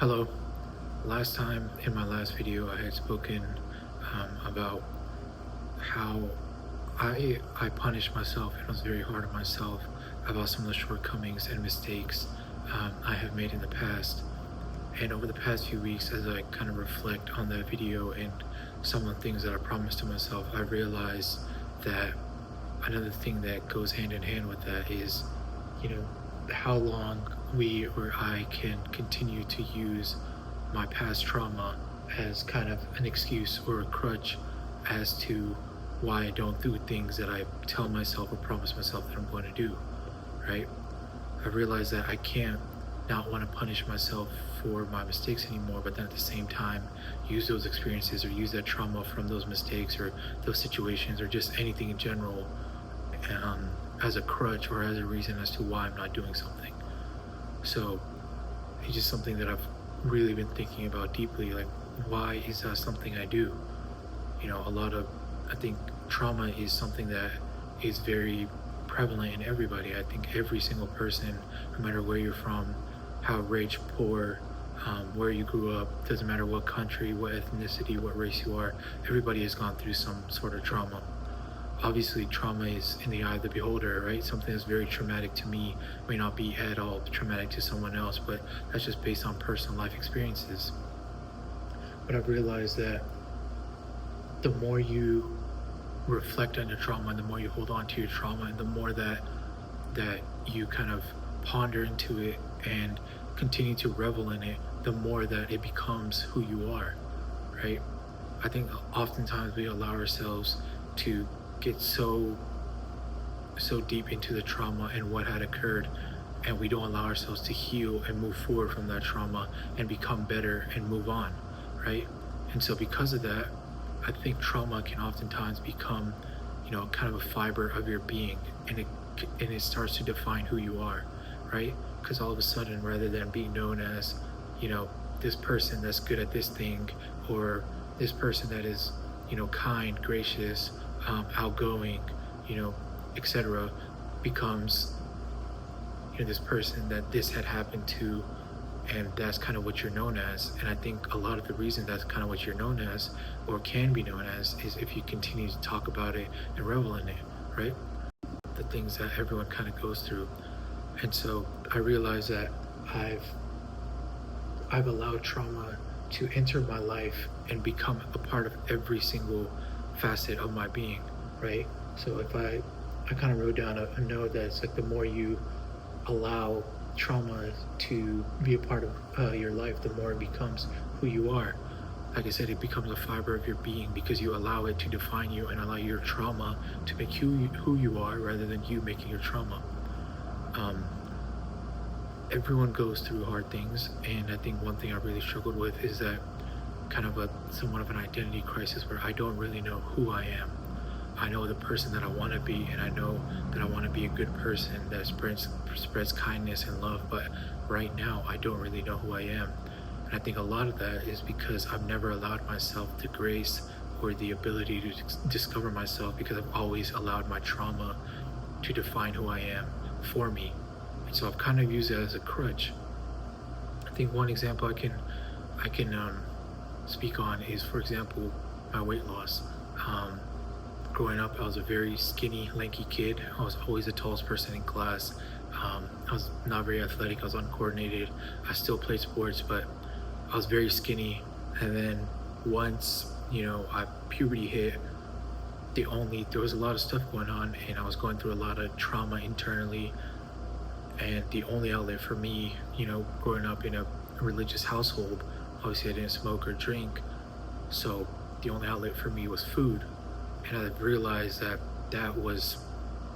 Hello. Last time in my last video, I had spoken about how I punished myself and was very hard on myself about some of the shortcomings and mistakes I have made in the past. And over the past few weeks, as I kind of reflect on that video and some of the things that I promised to myself, I realized that another thing that goes hand in hand with that is, you know, how long we or I can continue to use my past trauma as kind of an excuse or a crutch as to why I don't do things that I tell myself or promise myself that I'm going to do, right? I realize that I can't not want to punish myself for my mistakes anymore, but then at the same time use those experiences or use that trauma from those mistakes or those situations or just anything in general um, as a crutch or as a reason as to why I'm not doing something. So it's just something that I've really been thinking about deeply. Like, why is that something I do? I think trauma is something that is very prevalent in everybody. I think every single person, no matter where you're from, how rich, poor, where you grew up, doesn't matter what country, what ethnicity, what race you are, everybody has gone through some sort of trauma. Obviously, trauma is in the eye of the beholder, right? Something that's very traumatic to me may not be at all traumatic to someone else, but that's just based on personal life experiences. But I've realized that the more you reflect on your trauma and the more you hold on to your trauma and the more that you kind of ponder into it and continue to revel in it, the more that it becomes who you are, right? I think oftentimes we allow ourselves to get so deep into the trauma and what had occurred, and we don't allow ourselves to heal and move forward from that trauma and become better and move on, right? And so because of that, I think trauma can oftentimes become, kind of a fiber of your being, and it starts to define who you are, right? Because all of a sudden, rather than being known as, this person that's good at this thing, or this person that is, kind, gracious, outgoing, etc., becomes, this person that this had happened to, and that's kind of what you're known as. And I think a lot of the reason that's kind of what you're known as, or can be known as, is if you continue to talk about it and revel in it, right? The things that everyone kind of goes through. And so I realize that I've allowed trauma to enter my life and become a part of every single facet of my being, right? So if I kind of wrote down a note that's like, the more you allow trauma to be a part of your life, the more it becomes who you are. Like I said, it becomes a fiber of your being because you allow it to define you and allow your trauma to make who you are rather than you making your trauma. Everyone goes through hard things, and I think one thing I really struggled with is that kind of somewhat of an identity crisis where I don't really know who I am. I know the person that I want to be, and I know that I want to be a good person that spreads kindness and love, but right now I don't really know who I am. And I think a lot of that is because I've never allowed myself the grace or the ability to discover myself, because I've always allowed my trauma to define who I am for me. And so I've kind of used it as a crutch. I think one example I can speak on is, for example, my weight loss. Growing up, I was a very skinny, lanky kid. I was always the tallest person in class. I was not very athletic. I was uncoordinated. I still played sports, but I was very skinny. And then once, puberty hit, there was a lot of stuff going on, and I was going through a lot of trauma internally. And the only outlet for me, growing up in a religious household, obviously I didn't smoke or drink. So the only outlet for me was food. And I realized that that was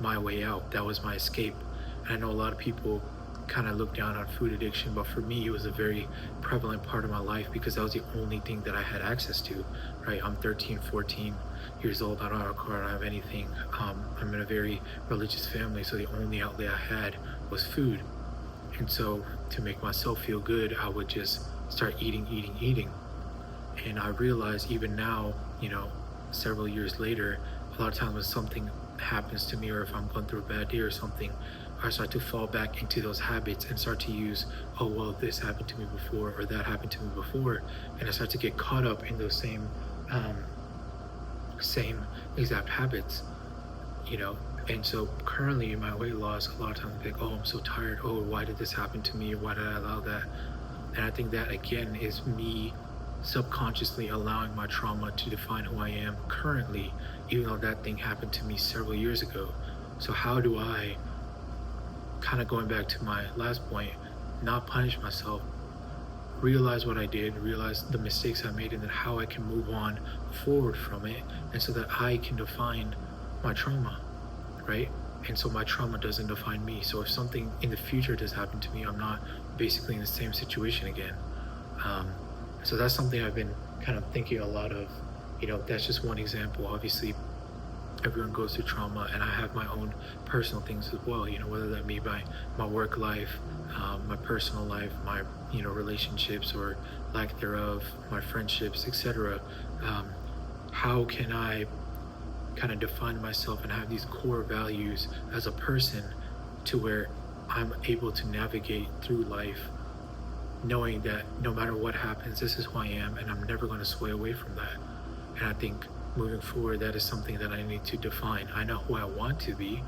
my way out. That was my escape. And I know a lot of people kind of look down on food addiction, but for me, it was a very prevalent part of my life because that was the only thing that I had access to, right? I'm 13, 14 years old. I don't have a car. I don't have anything. I'm in a very religious family, so the only outlet I had was food. And so to make myself feel good, I would just start eating. And I realized even now, several years later, a lot of times when something happens to me, or if I'm going through a bad day or something, I start to fall back into those habits and start to use, oh, well, this happened to me before or that happened to me before. And I start to get caught up in those um, same exact habits, you know. And so currently in my weight loss, a lot of times I'm like, oh, I'm so tired. Oh, why did this happen to me? Why did I allow that? And I think that again is me subconsciously allowing my trauma to define who I am currently, even though that thing happened to me several years ago. So how do I, kind of going back to my last point, not punish myself, realize what I did, realize the mistakes I made, and then how I can move on forward from it, and so that I can define my trauma, right? And so my trauma doesn't define me. So if something in the future does happen to me, I'm not basically in the same situation again. So that's something I've been kind of thinking a lot of. You know, that's just one example. Obviously, everyone goes through trauma, and I have my own personal things as well. You know, whether that be my work life, my personal life, my relationships or lack thereof, my friendships, etc. How can I kind of define myself and have these core values as a person to where I'm able to navigate through life knowing that no matter what happens, this is who I am, and I'm never going to sway away from that. And I think moving forward, that is something that I need to define. I know who I want to be,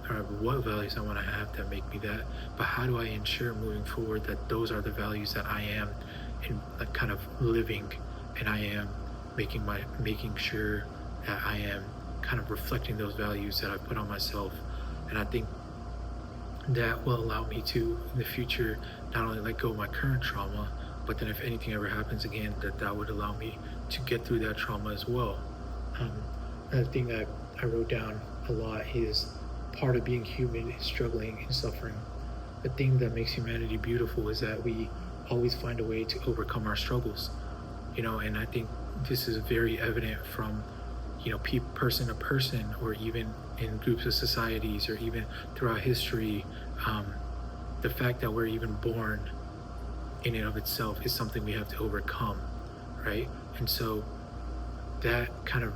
or what values I want to have that make me that, but how do I ensure moving forward that those are the values that I am in kind of living, and I am making sure that I am kind of reflecting those values that I put on myself. And I think that will allow me to, in the future, not only let go of my current trauma, but then if anything ever happens again, that would allow me to get through that trauma as well. Another thing that I wrote down a lot is part of being human is struggling and suffering. The thing that makes humanity beautiful is that we always find a way to overcome our struggles, and I think this is very evident from person to person, or even in groups of societies, or even throughout history. The fact that we're even born in and of itself is something we have to overcome, right? And so that kind of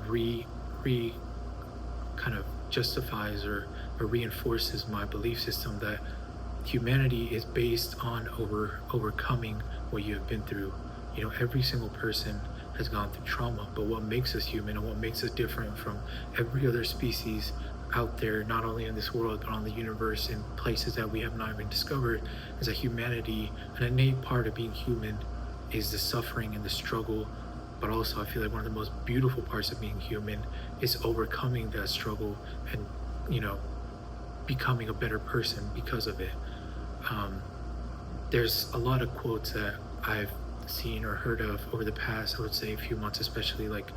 kind of justifies or reinforces my belief system that humanity is based on overcoming what you have been through. Every single person has gone through trauma, but what makes us human and what makes us different from every other species out there, not only in this world, but on the universe, in places that we have not even discovered, is that humanity, an innate part of being human, is the suffering and the struggle. But also, I feel like one of the most beautiful parts of being human is overcoming that struggle and, becoming a better person because of it. There's a lot of quotes that I've seen or heard of over the past, I would say a few months, especially. Like,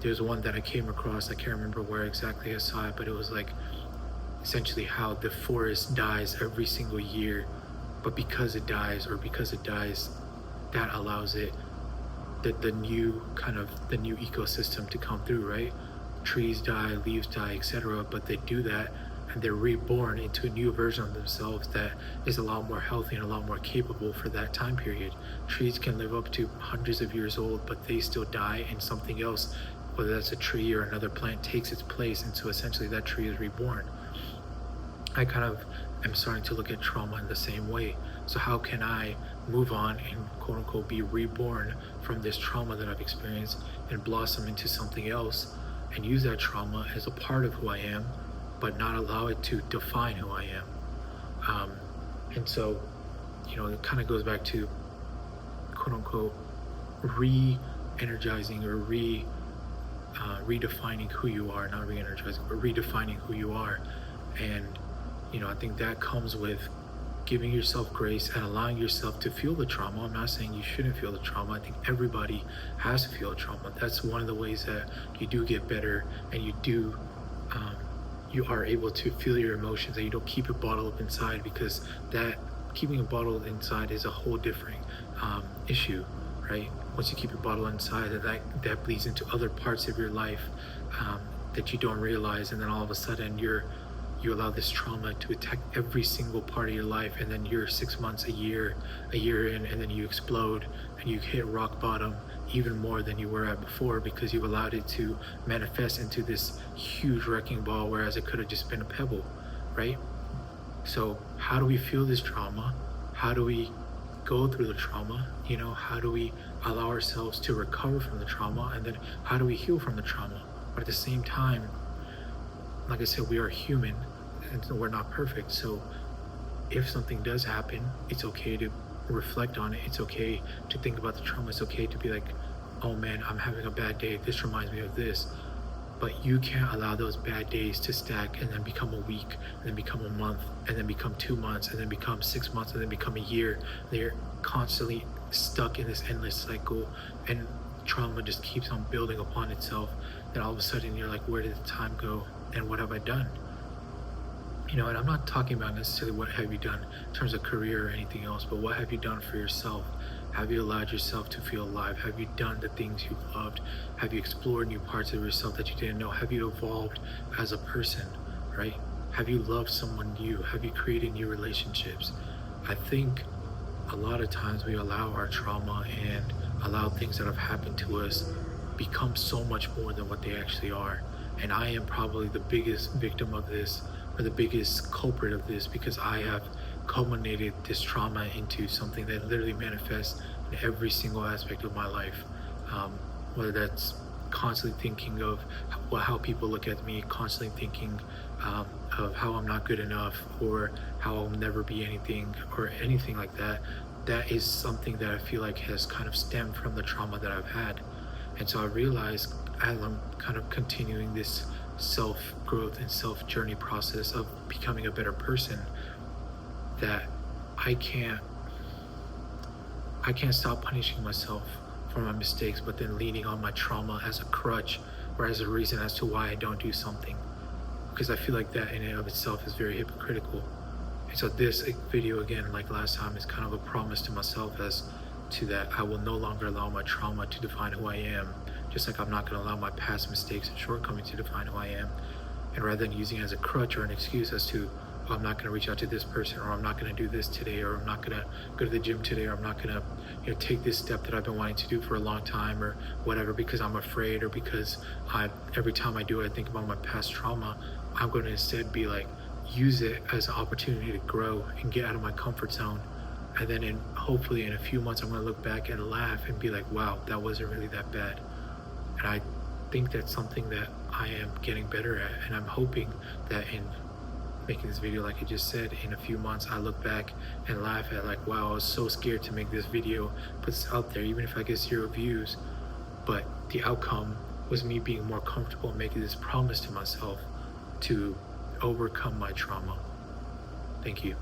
there's one that I came across, I can't remember where exactly I saw it, but it was like essentially how the forest dies every single year, but because it dies, that allows it the new ecosystem to come through, right? Trees die, leaves die, etc., but they do that and they're reborn into a new version of themselves that is a lot more healthy and a lot more capable for that time period. Trees can live up to hundreds of years old, but they still die, and something else, whether that's a tree or another plant, takes its place, and so essentially that tree is reborn. I kind of am starting to look at trauma in the same way. So how can I move on and quote unquote be reborn from this trauma that I've experienced and blossom into something else, and use that trauma as a part of who I am, but not allow it to define who I am. And so, it kind of goes back to quote unquote re-energizing or redefining who you are, not re-energizing, but redefining who you are. And, I think that comes with giving yourself grace and allowing yourself to feel the trauma. I'm not saying you shouldn't feel the trauma. I think everybody has to feel trauma. That's one of the ways that you do get better, and you are able to feel your emotions, and you don't keep it bottled up inside, because that keeping it bottled inside is a whole different issue, right? Once you keep it bottled inside, that bleeds into other parts of your life that you don't realize, and then all of a sudden you allow this trauma to attack every single part of your life, and then you're 6 months, a year in, and then you explode and you hit rock bottom even more than you were at before, because you've allowed it to manifest into this huge wrecking ball, whereas it could have just been a pebble, right? So how do we feel this trauma? How do we go through the trauma? How do we allow ourselves to recover from the trauma? And then how do we heal from the trauma? But at the same time, like I said, we are human and we're not perfect. So if something does happen, it's okay to reflect on it. It's okay to think about the trauma. It's okay to be like, oh man, I'm having a bad day. This reminds me of this. But you can't allow those bad days to stack and then become a week, and then become a month, and then become 2 months, and then become 6 months, and then become a year. They're constantly stuck in this endless cycle, and trauma just keeps on building upon itself. Then all of a sudden, you're like, where did the time go? And what have I done? And I'm not talking about necessarily what have you done in terms of career or anything else, but what have you done for yourself? Have you allowed yourself to feel alive? Have you done the things you loved? Have you explored new parts of yourself that you didn't know? Have you evolved as a person, right? Have you loved someone new? Have you created new relationships? I think a lot of times we allow our trauma and allow things that have happened to us become so much more than what they actually are. And I am probably the biggest victim of this, or the biggest culprit of this, because I have culminated this trauma into something that literally manifests in every single aspect of my life. Whether that's constantly thinking of how people look at me, constantly thinking of how I'm not good enough, or how I'll never be anything, or anything like that. That is something that I feel like has kind of stemmed from the trauma that I've had. And so I realized, as I'm kind of continuing this self growth and self journey process of becoming a better person, that I can't stop punishing myself for my mistakes, but then leaning on my trauma as a crutch or as a reason as to why I don't do something, because I feel like that in and of itself is very hypocritical. And so this video, again, like last time, is kind of a promise to myself as to that I will no longer allow my trauma to define who I am, just like I'm not going to allow my past mistakes and shortcomings to define who I am. And rather than using it as a crutch or an excuse as to, oh, I'm not going to reach out to this person, or I'm not going to do this today, or I'm not going to go to the gym today, or I'm not going to take this step that I've been wanting to do for a long time, or whatever, because I'm afraid, or because every time I do it, I think about my past trauma. I'm going to instead be like, use it as an opportunity to grow and get out of my comfort zone. And then hopefully in a few months, I'm going to look back and laugh and be like, wow, that wasn't really that bad. And I think that's something that I am getting better at. And I'm hoping that in making this video, like I just said, in a few months, I look back and laugh at like, wow, I was so scared to make this video, put this out there, even if I get 0 views. But the outcome was me being more comfortable making this promise to myself to overcome my trauma. Thank you.